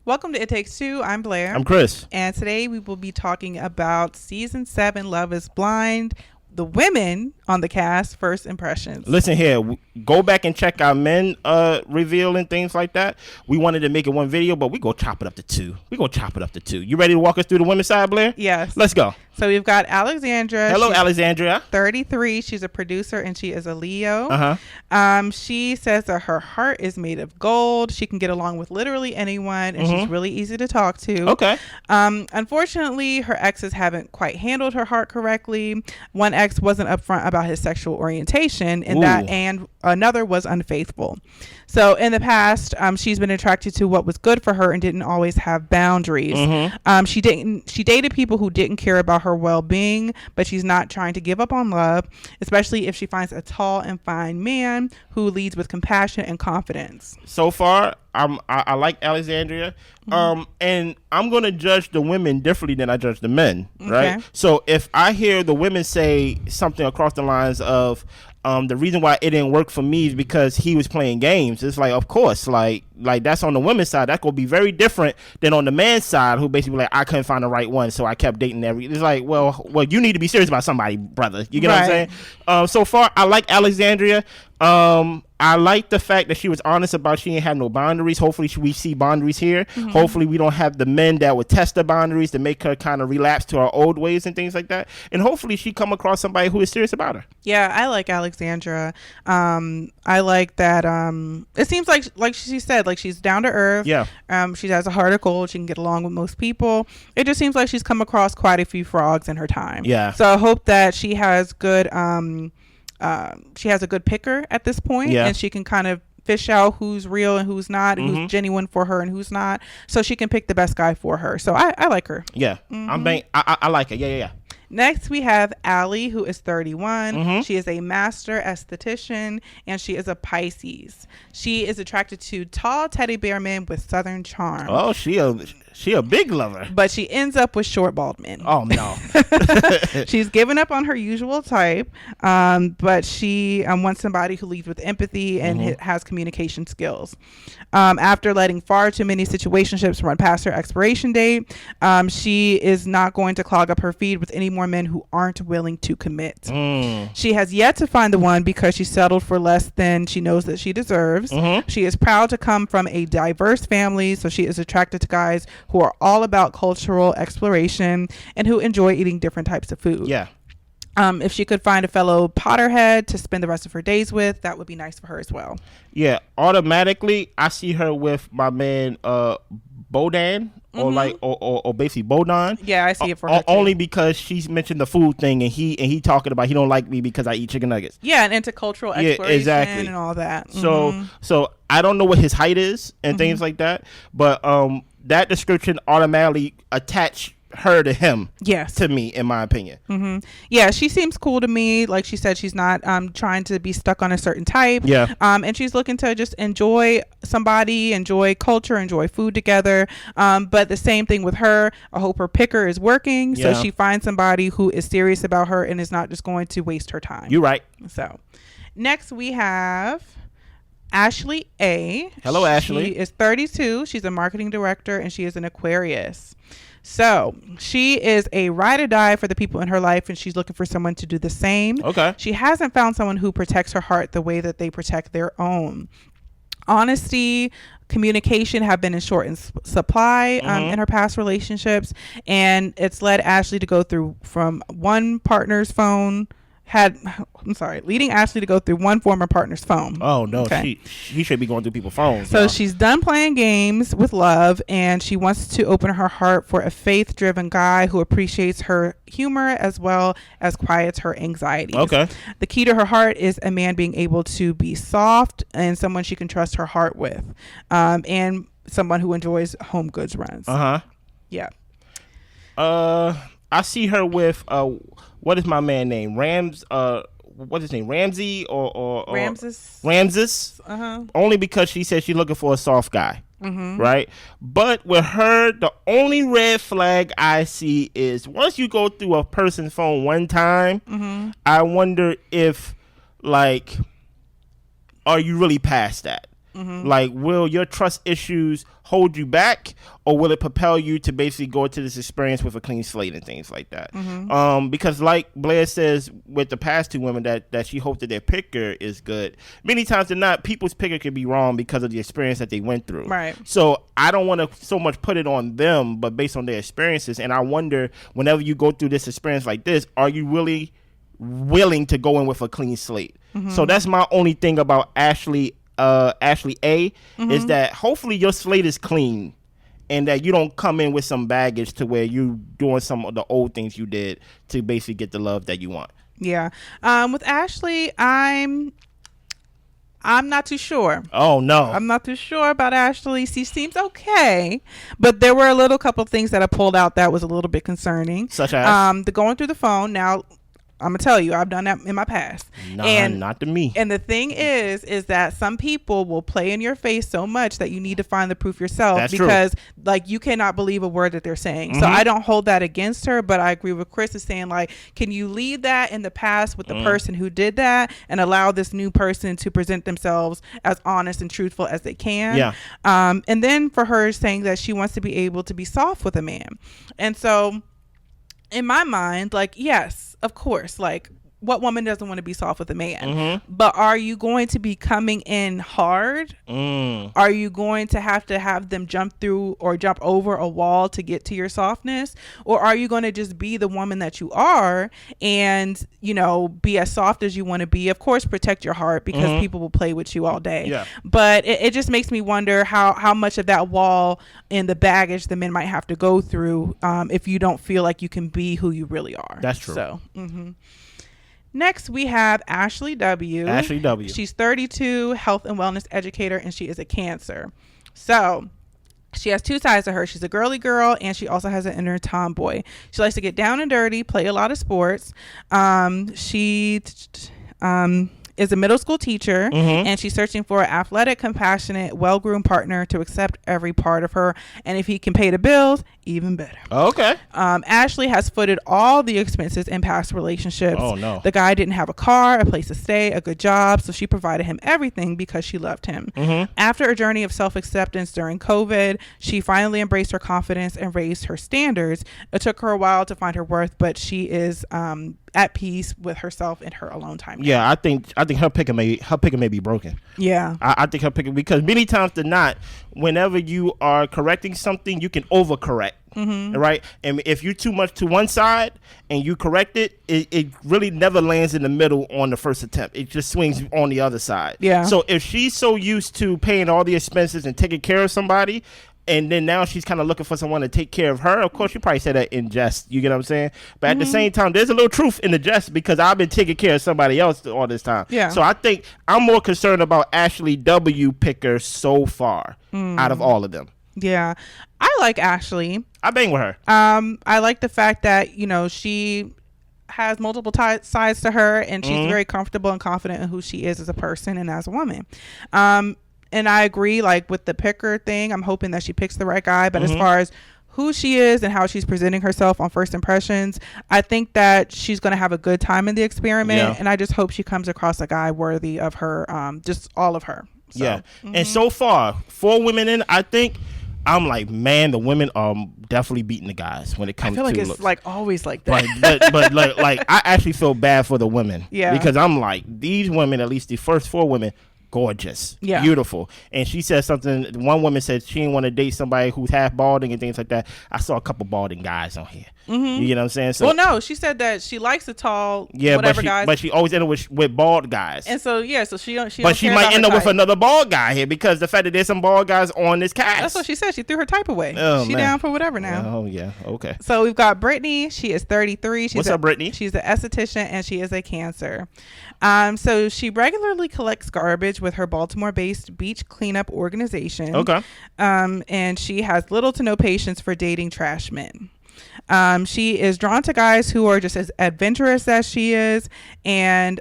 Welcome to It Takes Two. I'm Blair. I'm Chris. And today we will be talking about Season 7, Love is Blind, the women on the cast, first impressions. Listen here, go back and check our men reveal and things like that. We wanted to make it one video, but we go chop it up to two. You ready to walk us through the women's side, Blair? Yes. Let's go. So we've got Alexandria. Hello, She's Alexandria. 33. She's a producer and she is a Leo. She says that her heart is made of gold. She can get along with literally anyone and she's really easy to talk to. Okay. Unfortunately, her exes haven't quite handled her heart correctly. One ex wasn't upfront about his sexual orientation and another was unfaithful. So in the past, she's been attracted to what was good for her and didn't always have boundaries. She dated people who didn't care about her well-being, but she's not trying to give up on love, especially if she finds a tall and fine man who leads with compassion and confidence. So far, I like Alexandria, and I'm gonna judge the women differently than I judge the men, right? Okay. So So if I hear the women say something across the lines of the reason why it didn't work for me is because he was playing games, it's like, of course, like that's on the women's side. That could be very different than on the man's side, who basically like, I couldn't find the right one, so I kept dating it's like, well, you need to be serious about somebody, brother. You get what I'm saying? So far, I like Alexandria. I like the fact that she was honest about she ain't had no boundaries. Hopefully we see boundaries here. Hopefully we don't have the men that would test the boundaries to make her kind of relapse to her old ways and things like that. And hopefully she come across somebody who is serious about her. yeah, I like Alexandra. I like that. It seems like she said, like she's down to earth. Yeah. She has a heart of gold. She can get along with most people. It just seems like she's come across quite a few frogs in her time. Yeah. So I hope that she has good. She has a good picker at this point, Yeah. and she can kind of fish out who's real and who's not, and who's genuine for her and who's not, so she can pick the best guy for her. So I like her. Yeah. I like it. Yeah. Next, we have Allie, who is 31. She is a master esthetician, and she is a Pisces. She is attracted to tall teddy bear men with southern charm. Oh, she a big lover. But she ends up with short, bald men. Oh no. She's given up on her usual type, but she wants somebody who leads with empathy and has communication skills. After letting far too many situationships run past her expiration date, she is not going to clog up her feed with any more men who aren't willing to commit. She has yet to find the one because she settled for less than she knows that she deserves. She is proud to come from a diverse family, so she is attracted to guys who are all about cultural exploration and who enjoy eating different types of food. Yeah. If she could find a fellow Potterhead to spend the rest of her days with, that would be nice for her as well. Yeah. Automatically, I see her with my man Bodan. Or basically Bodon. Yeah, I see it for her too. Only because she's mentioned the food thing and he talking about he don't like me because I eat chicken nuggets. Yeah, and intercultural exploration exactly. and all that. So I don't know what his height is and things like that, but that description automatically attach her to him. Yes. To me, in my opinion. Yeah, she seems cool to me. Like she said, she's not trying to be stuck on a certain type. Yeah. And she's looking to just enjoy somebody, enjoy culture, enjoy food together. But the same thing with her. I hope her picker is working, so she finds somebody who is serious about her and is not just going to waste her time. You're right. So next we have Ashley A. Hello, Ashley. She is 32. She's a marketing director and she is an Aquarius. So she is a ride or die for the people in her life, and she's looking for someone to do the same. Okay. She hasn't found someone who protects her heart the way that they protect their own. Honesty, communication have been in short supply in her past relationships, and it's led Ashley to go through from one partner's phone. Leading Ashley to go through one former partner's phone. Oh no, okay. she should be going through people's phones. So she's done playing games with love, and she wants to open her heart for a faith-driven guy who appreciates her humor as well as quiets her anxieties. Okay. The key to her heart is a man being able to be soft and someone she can trust her heart with, and someone who enjoys home goods runs. Yeah. I see her with what is my man name? What's his name? Ramsey or Ramses? Only because she said she's looking for a soft guy. Right? But with her, the only red flag I see is once you go through a person's phone one time, I wonder if, like, are you really past that? Like, will your trust issues hold you back, or will it propel you to basically go into this experience with a clean slate and things like that? Because like Blair says with the past 2 women that she hoped that their picker is good, many times than not, people's picker can be wrong because of the experience that they went through. Right. So I don't want to so much put it on them, but based on their experiences. And I wonder, whenever you go through this experience like this, are you really willing to go in with a clean slate? So that's my only thing about Ashley A, is that hopefully your slate is clean and that you don't come in with some baggage to where you doing some of the old things you did to basically get the love that you want. Yeah. With Ashley, I'm not too sure. Oh no. I'm not too sure about Ashley. She seems okay, but there were a little couple of things that I pulled out that was a little bit concerning. Such as the going through the phone. Now, I'm gonna tell you, I've done that in my past. Not to me. And the thing is that some people will play in your face so much that you need to find the proof yourself. That's because true. Like you cannot believe a word that they're saying. So I don't hold that against her, but I agree with Chris is saying, like, can you leave that in the past with the person who did that and allow this new person to present themselves as honest and truthful as they can? Yeah. And then for her saying that she wants to be able to be soft with a man. And so in my mind, like, yes, of course, like, what woman doesn't want to be soft with a man? But are you going to be coming in hard? Are you going to have them jump through or jump over a wall to get to your softness? Or are you going to just be the woman that you are and, you know, be as soft as you want to be? Of course, protect your heart, because people will play with you all day. Yeah. But it just makes me wonder how much of that wall and the baggage the men might have to go through if you don't feel like you can be who you really are. That's true. So, Next, we have Ashley W. Ashley W. She's 32, health and wellness educator, and she is a Cancer. So she has 2 sides to her. She's a girly girl, and she also has an inner tomboy. She likes to get down and dirty, play a lot of sports. She is a middle school teacher, and she's searching for an athletic, compassionate, well-groomed partner to accept every part of her. And if he can pay the bills, even better. Okay. Ashley has footed all the expenses in past relationships. Oh no. The guy didn't have a car, a place to stay, a good job, so she provided him everything because she loved him. After a journey of self-acceptance during COVID, she finally embraced her confidence and raised her standards. It took her a while to find her worth, but she is at peace with herself in her alone time now. Yeah, I think her picker may be broken. Yeah. I think her picker, because many times than not, whenever you are correcting something, you can overcorrect. Right? And if you're too much to one side and you correct it really never lands in the middle on the first attempt. It just swings on the other side. Yeah. So if she's so used to paying all the expenses and taking care of somebody, and then now she's kind of looking for someone to take care of her. Of course, you probably said that in jest. You get what I'm saying? But at the same time, there's a little truth in the jest, because I've been taking care of somebody else all this time. Yeah. So I think I'm more concerned about Ashley W. picker so far out of all of them. Yeah. I like Ashley. I bang with her. I like the fact that, you know, she has multiple sides to her, and she's very comfortable and confident in who she is as a person and as a woman. And I agree, like, with the picker thing, I'm hoping that she picks the right guy. But as far as who she is and how she's presenting herself on first impressions, I think that she's going to have a good time in the experiment. Yeah. And I just hope she comes across a guy worthy of her, just all of her. So, yeah. And so far, 4 women in, I think, I'm like, man, the women are definitely beating the guys when it comes to I feel like it's looks. like always like that. But like I actually feel bad for the women. Yeah. Because I'm like, these women, at least the first 4 women, gorgeous, beautiful. And she said something, one woman said she didn't want to date somebody who's half balding and things like that. I saw a couple balding guys on here. You get what I'm saying? So, well, no, she said that she likes the tall, whatever guys. But she always end up with bald guys. And so, so she but she might end up with another bald guy here, because the fact that there's some bald guys on this cast. That's what she said. She threw her type away. Oh, she down for whatever now. Oh, yeah. Okay. So we've got Britney. She is 33. What's up, Britney? She's an esthetician, and she is a Cancer. So she regularly collects garbage with her Baltimore-based beach cleanup organization. Okay. And she has little to no patience for dating trash men. She is drawn to guys who are just as adventurous as she is, and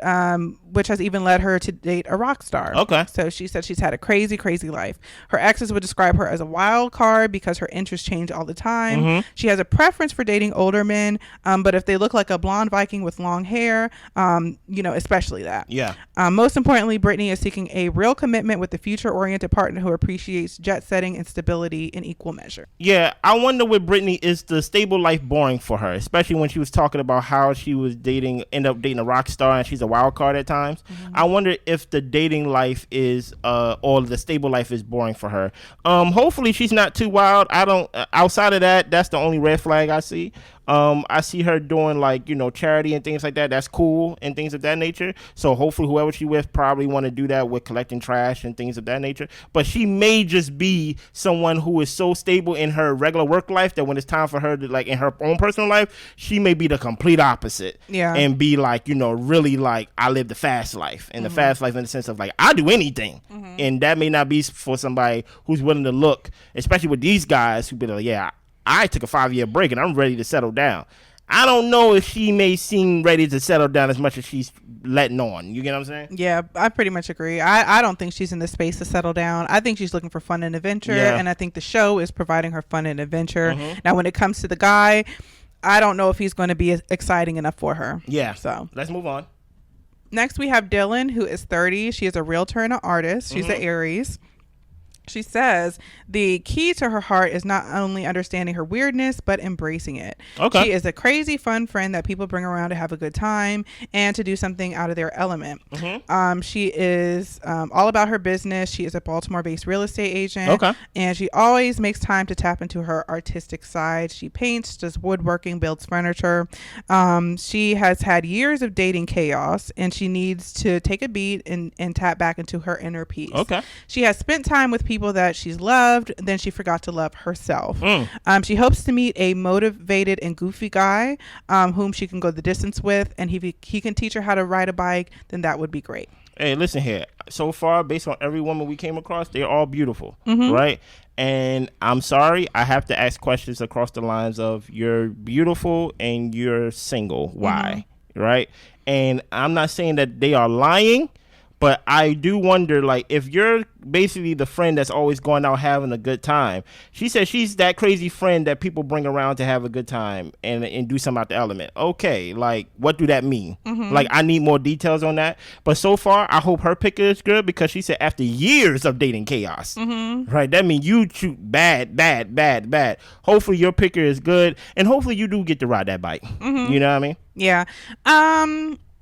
which has even led her to date a rock star. Okay. So she said she's had a crazy, crazy life. Her exes would describe her as a wild card because her interests change all the time. She has a preference for dating older men, but if they look like a blonde Viking with long hair, especially that. Yeah. Most importantly, Britney is seeking a real commitment with a future-oriented partner who appreciates jet setting and stability in equal measure. Yeah, I wonder with Britney, is the stable life boring for her, especially when she was talking about how she was end up dating a rock star and she's a wild card at times. I wonder if the dating life is or the stable life is boring for her. Hopefully she's not too wild. I don't outside of that, that's the only red flag I see. I see her doing charity and things like that. That's cool and things of that nature. So hopefully whoever she with probably want to do that with collecting trash and things of that nature. But she may just be someone who is so stable in her regular work life that when it's time for her to in her own personal life, she may be the complete opposite. Yeah. And be really I live the fast life, and the fast life in the sense of I do anything. And that may not be for somebody who's willing to look, especially with these guys who be like, yeah, I took a 5-year break and I'm ready to settle down. I don't know if she may seem ready to settle down as much as she's letting on. You get what I'm saying? Yeah, I pretty much agree. I don't think she's in the space to settle down. I think she's looking for fun and adventure, and I think the show is providing her fun and adventure. Now, when it comes to the guy, I don't know if he's going to be exciting enough for her. Yeah. So let's move on. Next, we have Dylan, who is 30. She is a realtor and an artist. She's an Aries. She says the key to her heart is not only understanding her weirdness, but embracing it. Okay. She is a crazy, fun friend that people bring around to have a good time and to do something out of their element. She is all about her business. She is a Baltimore-based real estate agent. Okay. And she always makes time to tap into her artistic side. She paints, does woodworking, builds furniture. She has had years of dating chaos, and she needs to take a beat and tap back into her inner peace. Okay. She has spent time with people that she's loved, then she forgot to love herself. She hopes to meet a motivated and goofy guy whom she can go the distance with, and he can teach her how to ride a bike, then that would be great. Hey, listen here. So far, based on every woman we came across, they're all beautiful, right? And I'm sorry, I have to ask questions across the lines of you're beautiful and you're single. Why? Right? And I'm not saying that they are lying, but I do wonder, if you're basically the friend that's always going out having a good time. She says she's that crazy friend that people bring around to have a good time and do something out the element. Okay, what do that mean? I need more details on that. But so far, I hope her pick is good because she said after years of dating chaos, right? That means you shoot bad. Hopefully your picker is good, and hopefully you do get to ride that bike. You know what I mean? Yeah.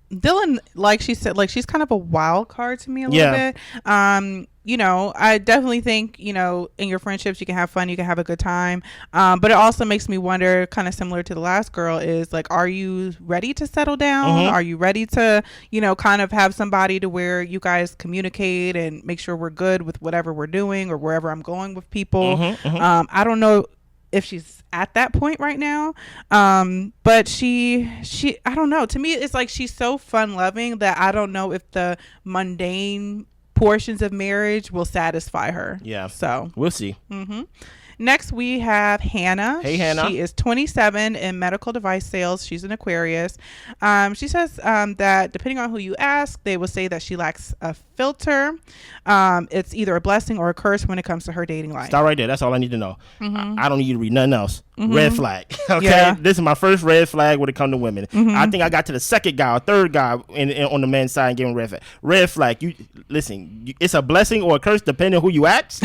Dylan, like she said, she's kind of a wild card to me a little bit. I definitely think, in your friendships, you can have fun, you can have a good time. But it also makes me wonder, kind of similar to the last girl, is are you ready to settle down? Are you ready to, kind of have somebody to where you guys communicate and make sure we're good with whatever we're doing or wherever I'm going with people? I don't know if she's at that point right now, but she I don't know, to me it's she's so fun loving that I don't know if the mundane portions of marriage will satisfy her. So we'll see. Next, we have Hannah. Hey, Hannah. She is 27 in medical device sales. She's an Aquarius. She says that depending on who you ask, they will say that she lacks a filter. It's either a blessing or a curse when it comes to her dating life. Stop right there. That's all I need to know. I don't need you to read nothing else. Red flag. Okay. This is my first red flag when it comes to women. I think I got to the second guy or third guy on the men's side and giving red flag. Red flag. You listen. It's a blessing or a curse depending on who you ask.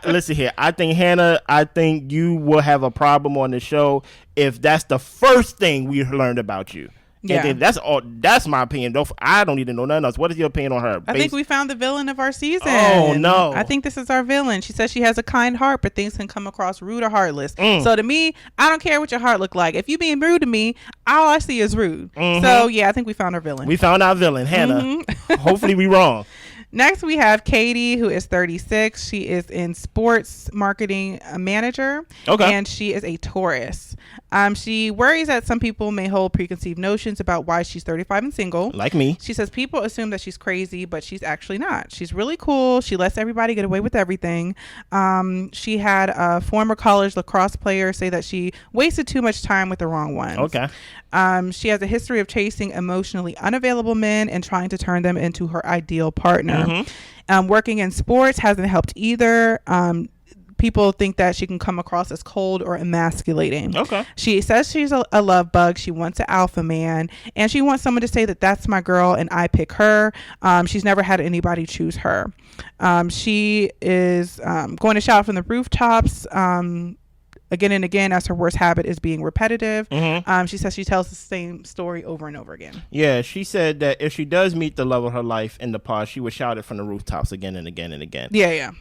Listen here. I think Hannah. I think you will have a problem on the show if that's the first thing we learned about you. Yeah, and that's all. That's my opinion. I don't need to know nothing else. What is your opinion on her? I think we found the villain of our season. Oh no! I think this is our villain. She says she has a kind heart, but things can come across rude or heartless. So to me, I don't care what your heart look like. If you being rude to me, all I see is rude. So yeah, I think we found our villain. We found our villain, Hannah. Hopefully we wrong. Next, we have Katie, who is 36. She is in sports marketing manager. Okay. And she is a Taurus. She worries that some people may hold preconceived notions about why she's 35 and single. Like me. She says people assume that she's crazy, but she's actually not. She's really cool. She lets everybody get away with everything. She had a former college lacrosse player say that she wasted too much time with the wrong ones. Okay. She has a history of chasing emotionally unavailable men and trying to turn them into her ideal partner. Working in sports hasn't helped either. People think that she can come across as cold or emasculating. Okay. She says she's a love bug. She wants an alpha man, and she wants someone to say that that's my girl and I pick her. She's never had anybody choose her. She is going to shout from the rooftops again and again, as her worst habit is being repetitive. She says she tells the same story over and over again. Yeah, she said that if she does meet the love of her life in the past, she would shout it from the rooftops again and again and again. Yeah.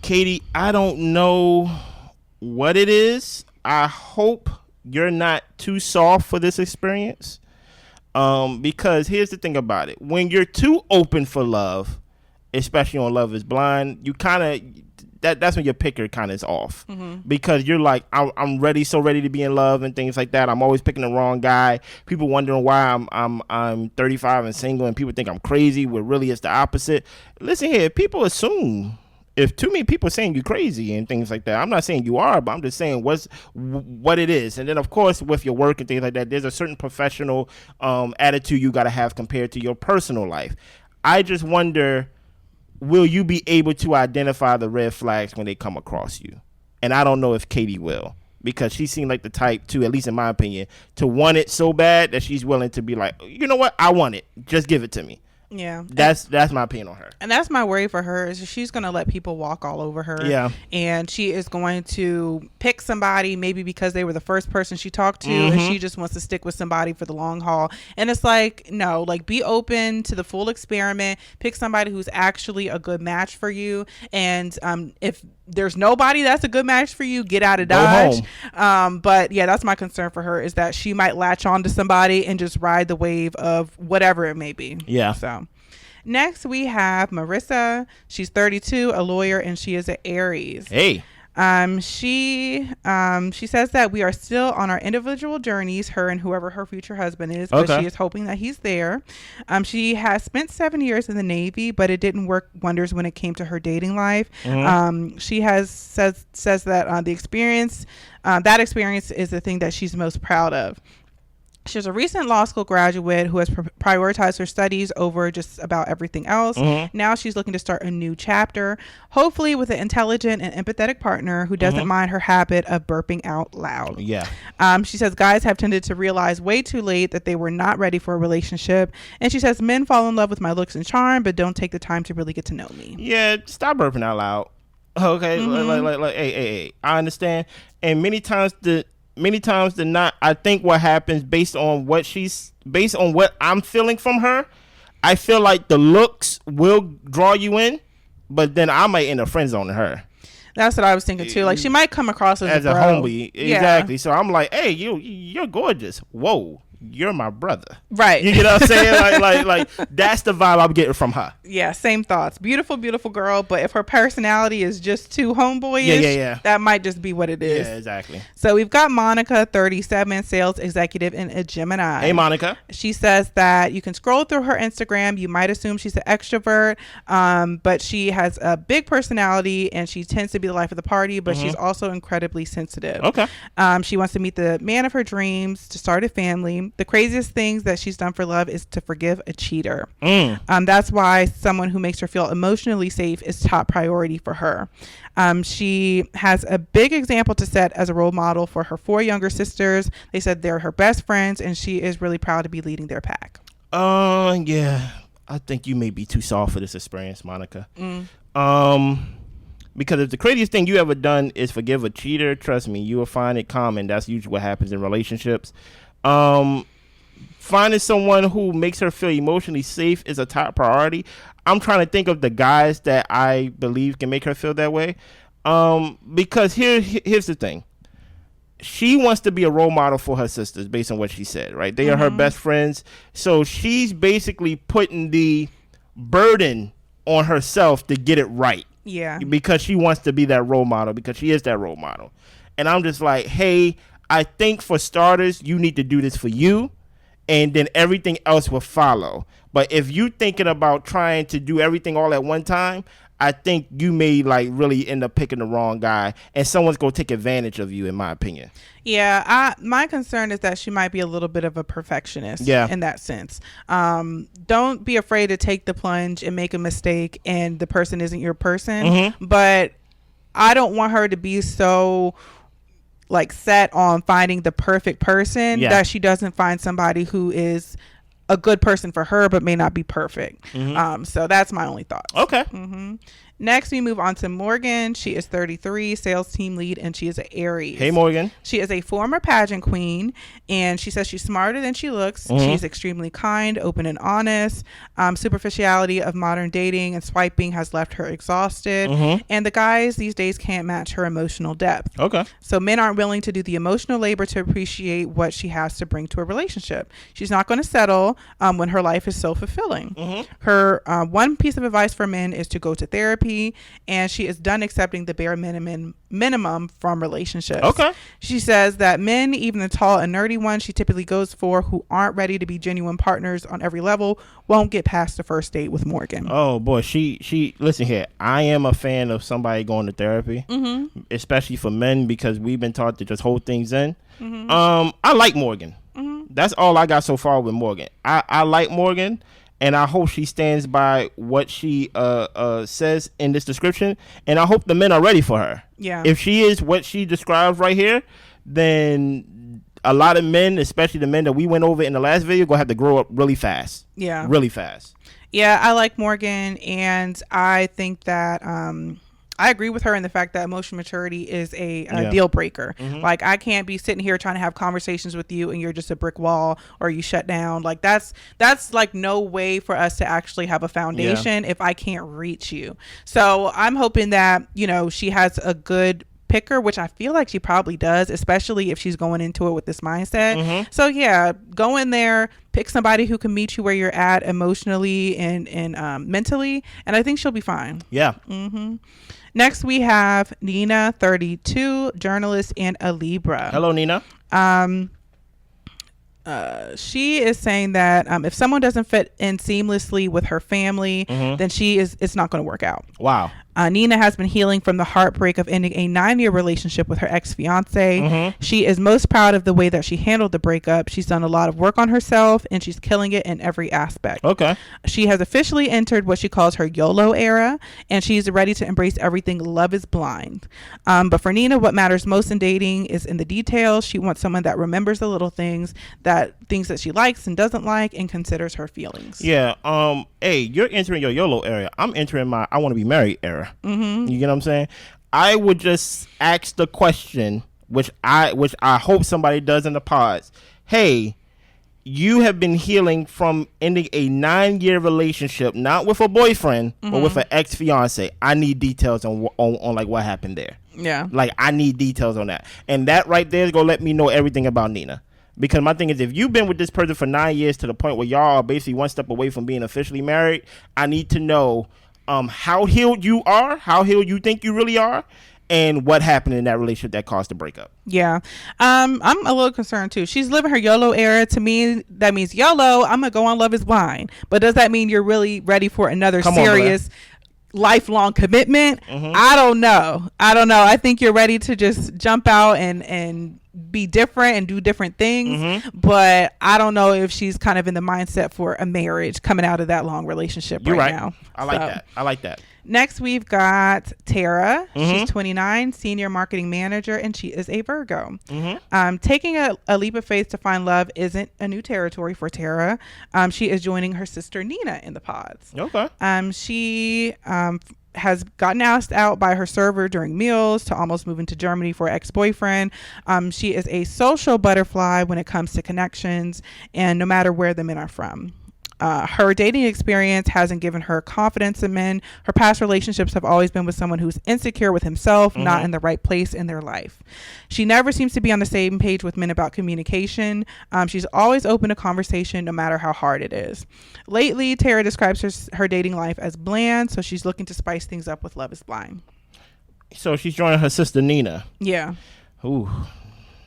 Katie, I don't know what it is. I hope you're not too soft for this experience. Because here's the thing about it. When you're too open for love, especially on Love is Blind, you kind of that's when your picker kind of is off. Because you're like, I'm ready to be in love and things like that. I'm always picking the wrong guy. People wondering why I'm 35 and single, and people think I'm crazy, where really it's the opposite. Listen here, people assume. If too many people are saying you crazy and things like that, I'm not saying you are, but I'm just saying what it is. And then, of course, with your work and things like that, there's a certain professional attitude you got to have compared to your personal life. I just wonder, will you be able to identify the red flags when they come across you? And I don't know if Katie will, because she seemed like the type to, at least in my opinion, to want it so bad that she's willing to be like, you know what, I want it. Just give it to me. Yeah, that's my opinion on her, and that's my worry for her, is she's gonna let people walk all over her. Yeah, and she is going to pick somebody maybe because they were the first person she talked to, and she just wants to stick with somebody for the long haul. And it's like, no, like, be open to the full experiment. Pick somebody who's actually a good match for you, and if there's nobody that's a good match for you, get out of Dodge. But yeah, that's my concern for her, is that she might latch on to somebody and just ride the wave of whatever it may be. Yeah. So next we have Marissa. She's 32, a lawyer, and she is an Aries. Hey. She says that we are still on our individual journeys, her and whoever her future husband is, but she is hoping that he's there. She has spent 7 years in the Navy, but it didn't work wonders when it came to her dating life. She says that the experience, that experience is the thing that she's most proud of. She's a recent law school graduate who has prioritized her studies over just about everything else. Now she's looking to start a new chapter, hopefully with an intelligent and empathetic partner who doesn't mind her habit of burping out loud. Yeah. She says guys have tended to realize way too late that they were not ready for a relationship. And she says men fall in love with my looks and charm, but don't take the time to really get to know me. Yeah, stop burping out loud. Okay, like, hey, I understand. And many times than not, I think what happens based on what I'm feeling from her, I feel like the looks will draw you in, but then I might end up friend zoning her. That's what I was thinking too. Like, she might come across as a homie. Exactly. So I'm like, hey, you're gorgeous. Whoa. You're my brother. Right. You get what I'm saying? like that's the vibe I'm getting from her. Yeah, same thoughts. Beautiful, beautiful girl. But if her personality is just too homeboyish, that might just be what it is. Yeah, exactly. So we've got Monica, 37, sales executive and a Gemini. Hey, Monica. She says that you can scroll through her Instagram. You might assume she's an extrovert, but she has a big personality and she tends to be the life of the party, but she's also incredibly sensitive. Okay. She wants to meet the man of her dreams, to start a family. The craziest things that she's done for love is to forgive a cheater. That's why someone who makes her feel emotionally safe is top priority for her. She has a big example to set as a role model for her 4 younger sisters. They said they're her best friends, and she is really proud to be leading their pack. Yeah, I think you may be too soft for this experience, Monica. Because if the craziest thing you ever done is forgive a cheater, trust me, you will find it common. That's usually what happens in relationships. Finding someone who makes her feel emotionally safe is a top priority. I'm trying to think of the guys that I believe can make her feel that way. Because here's the thing. she wants to be a role model for her sisters based on what she said, right? They are her best friends. So she's basically putting the burden on herself to get it right. Yeah. Because she wants to be that role model, because she is that role model. And I'm just like, hey, I think for starters, you need to do this for you, and then everything else will follow. But if you thinking about trying to do everything all at one time, I think you may like really end up picking the wrong guy, and someone's gonna take advantage of you, in my opinion. Yeah, my concern is that she might be a little bit of a perfectionist. Yeah. In that sense. Don't be afraid to take the plunge and make a mistake, and the person isn't your person. But I don't want her to be so like set on finding the perfect person that she doesn't find somebody who is a good person for her but may not be perfect. So that's my only thought. Okay. Next, we move on to Morgan. She is 33, sales team lead, and she is an Aries. Hey, Morgan. She is a former pageant queen, and she says she's smarter than she looks. She's extremely kind, open, and honest. Superficiality of modern dating and swiping has left her exhausted, and the guys these days can't match her emotional depth. Okay. So men aren't willing to do the emotional labor to appreciate what she has to bring to a relationship. She's not going to settle when her life is so fulfilling. Her one piece of advice for men is to go to therapy, and she is done accepting the bare minimum from relationships. Okay. She says that men, even the tall and nerdy ones she typically goes for, who aren't ready to be genuine partners on every level, won't get past the first date with Morgan. Oh boy, she listen here. I am a fan of somebody going to therapy, especially for men, because we've been taught to just hold things in. I like Morgan. That's all I got so far with Morgan. I like Morgan. And I hope she stands by what she says in this description. And I hope the men are ready for her. Yeah. If she is what she describes right here, then a lot of men, especially the men that we went over in the last video, going to have to grow up really fast. Yeah. Really fast. Yeah, I like Morgan. And I think that I agree with her in the fact that emotional maturity is a deal breaker. Like, I can't be sitting here trying to have conversations with you and you're just a brick wall or you shut down. Like, that's like no way for us to actually have a foundation if I can't reach you. So I'm hoping that, you know, she has a good picker, which I feel like she probably does, especially if she's going into it with this mindset. So yeah, go in there, pick somebody who can meet you where you're at emotionally and mentally, and I think she'll be fine. Yeah. Next, we have Nina, 32, journalist and a Libra. Hello, Nina. She is saying that if someone doesn't fit in seamlessly with her family, then it's not going to work out. Wow. Nina has been healing from the heartbreak of ending a 9-year relationship with her ex-fiance. She is most proud of the way that she handled the breakup. She's done a lot of work on herself, and she's killing it in every aspect. Okay. She has officially entered what she calls her YOLO era, and she's ready to embrace everything love is blind. But for Nina, what matters most in dating is in the details. She wants someone that remembers the little things that she likes and doesn't like, and considers her feelings. Yeah. Hey, you're entering your YOLO era. I'm entering my I want to be married era. You get what I'm saying? I would just ask the question, which I hope somebody does in the pods. Hey, you have been healing from ending a 9-year relationship, not with a boyfriend, but with an ex-fiance. I need details on like what happened there. Yeah. Like, I need details on that. And that right there is going to let me know everything about Nina. Because my thing is, if you've been with this person for 9 years to the point where y'all are basically one step away from being officially married, I need to know how healed you are, how healed you think you really are, and what happened in that relationship that caused the breakup. Yeah. I'm a little concerned too. She's living her YOLO era. To me, that means YOLO, I'm going to go on Love is Blind. But does that mean you're really ready for another serious lifelong commitment? I don't know. I think you're ready to just jump out and be different and do different things, but I don't know if she's kind of in the mindset for a marriage coming out of that long relationship. You're right now. I like that. Next, we've got Tara. She's 29, senior marketing manager, and she is a Virgo. Taking a leap of faith to find love isn't a new territory for Tara. She is joining her sister Nina in the pods. Okay. She has gotten asked out by her server during meals to almost move into Germany for her ex-boyfriend. She is a social butterfly when it comes to connections, and no matter where the men are from. Her dating experience hasn't given her confidence in men. Her past relationships have always been with someone who's insecure with himself, not in the right place in their life. She never seems to be on the same page with men about communication. She's always open to conversation, no matter how hard it is. Lately, Tara describes her dating life as bland, so she's looking to spice things up with Love is Blind. So she's joining her sister Nina. Yeah. Ooh.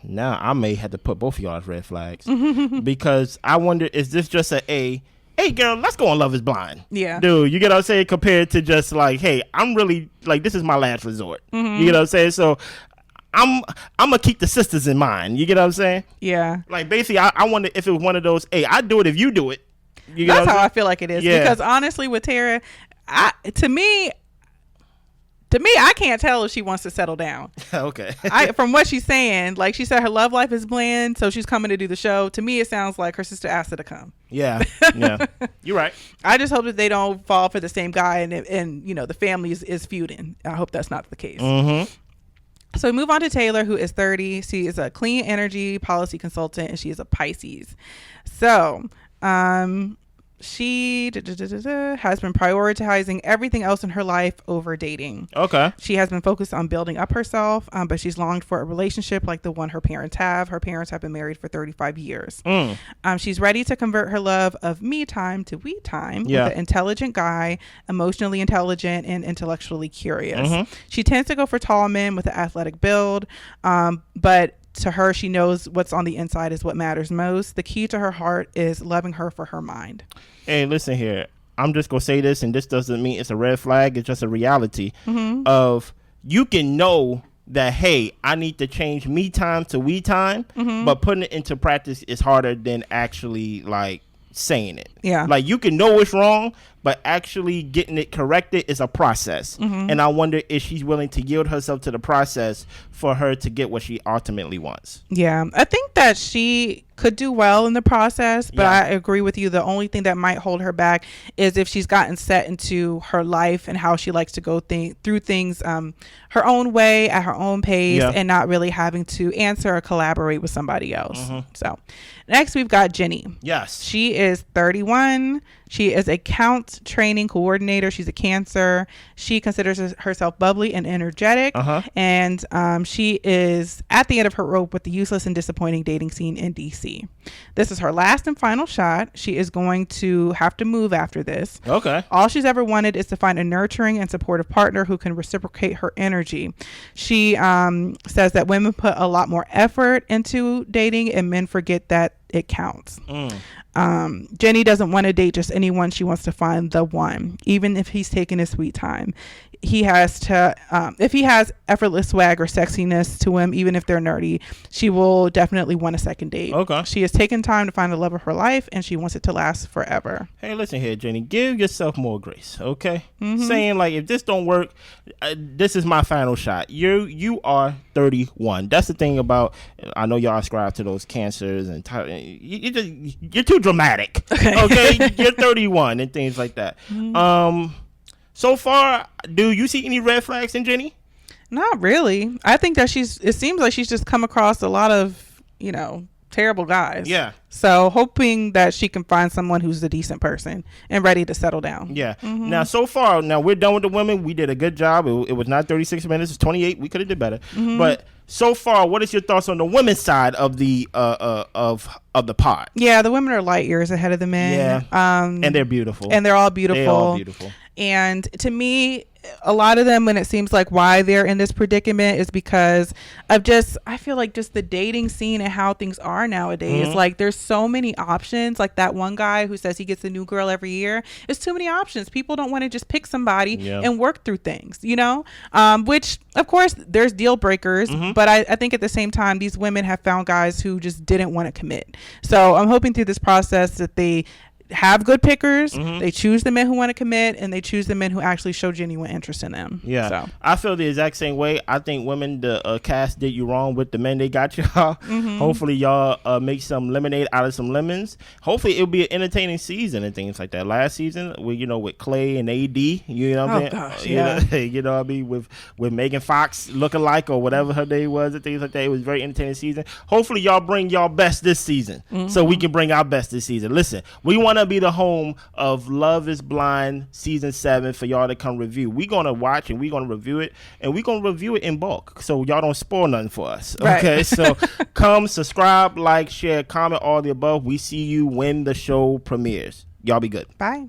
Now I may have to put both of y'all as red flags because I wonder, is this just hey girl, let's go on Love is Blind? Yeah. Dude, you get what I'm saying? Compared to just like, hey, I'm really like, this is my last resort. You get what I'm saying? So I'm gonna keep the sisters in mind. You get what I'm saying? Yeah. Like basically, I wonder if it was one of those, hey, I do it if you do it. You get That's what I'm how saying? I feel like it is. Yeah. Because honestly, with Tara, to me, I can't tell if she wants to settle down. Okay. From what she's saying, like she said, her love life is bland, so she's coming to do the show. To me, it sounds like her sister asked her to come. Yeah. You're right. I just hope that they don't fall for the same guy, and you know the family is feuding. I hope that's not the case. So we move on to Taylor, who is 30. She is a clean energy policy consultant, and she is a Pisces. So, she has been prioritizing everything else in her life over dating. Okay. She has been focused on building up herself, but she's longed for a relationship like the one her parents have. Her parents have been married for 35 years. She's ready to convert her love of me time to we time with an intelligent guy, emotionally intelligent and intellectually curious. She tends to go for tall men with an athletic build, but to her, she knows what's on the inside is what matters most. The key to her heart is loving her for her mind. Hey, listen here. I'm just going to say this, and this doesn't mean it's a red flag. It's just a reality of you can know that, hey, I need to change me time to we time, but putting it into practice is harder than actually, like, saying it. Yeah. Like, you can know it's wrong, but actually getting it corrected is a process. And I wonder if she's willing to yield herself to the process for her to get what she ultimately wants. Yeah. I think that she could do well in the process, but I agree with you. The only thing that might hold her back is if she's gotten set into her life and how she likes to go through things her own way at her own pace and not really having to answer or collaborate with somebody else. So next we've got Jenny. Yes. She is 31. She is a count training coordinator. She's a Cancer. She considers herself bubbly and energetic. And she is at the end of her rope with the useless and disappointing dating scene in DC. This is her last and final shot. She is going to have to move after this. Okay. All she's ever wanted is to find a nurturing and supportive partner who can reciprocate her energy. She says that women put a lot more effort into dating and men forget that it counts. Jenny doesn't want to date just anyone. She wants to find the one, even if he's taking his sweet time. He has to, if he has effortless swag or sexiness to him, even if they're nerdy, she will definitely want a second date. Okay. She has taken time to find the love of her life, and she wants it to last forever. Hey, listen here, Jenny. Give yourself more grace, okay? Saying like, if this don't work, this is my final shot. You are 31. That's the thing about. I know y'all ascribe to those cancers and you're too dramatic. Okay, you're 31 and things like that. So far, do you see any red flags in Jenny? Not really. I think that it seems like she's just come across a lot of, terrible guys. Yeah. So hoping that she can find someone who's a decent person and ready to settle down. Yeah. Now, so far, we're done with the women. We did a good job. It was not 36 minutes. It's 28. We could have did better. But so far, what is your thoughts on the women's side of the of the pod? Yeah, the women are light years ahead of the men. Yeah. And they're beautiful. And they're all beautiful. They're all beautiful. And to me, a lot of them, when it seems like why they're in this predicament is because of I feel like just the dating scene and how things are nowadays. Like there's so many options. Like that one guy who says he gets a new girl every year. There's too many options. People don't want to just pick somebody and work through things, which of course there's deal breakers. But I think at the same time, these women have found guys who just didn't want to commit. So I'm hoping through this process that they have good pickers. They choose the men who want to commit, and they choose the men who actually show genuine interest in them. Yeah. So I feel the exact same way. I think women, the cast did you wrong with the men they got y'all. Hopefully y'all make some lemonade out of some lemons. Hopefully it'll be an entertaining season and things like that. Last season, with Clay and AD, you know what I mean? Gosh, you know what I mean? With Megan Fox lookalike or whatever her name was and things like that. It was a very entertaining season. Hopefully y'all bring y'all best this season so we can bring our best this season. Listen, we want gonna be the home of Love Is Blind season 7 for y'all to come review. We gonna watch and we gonna review it, and we gonna review it in bulk, so y'all don't spoil nothing for us. Okay, Right. so come subscribe, like, share, comment, all the above. We see you when the show premieres. Y'all be good. Bye.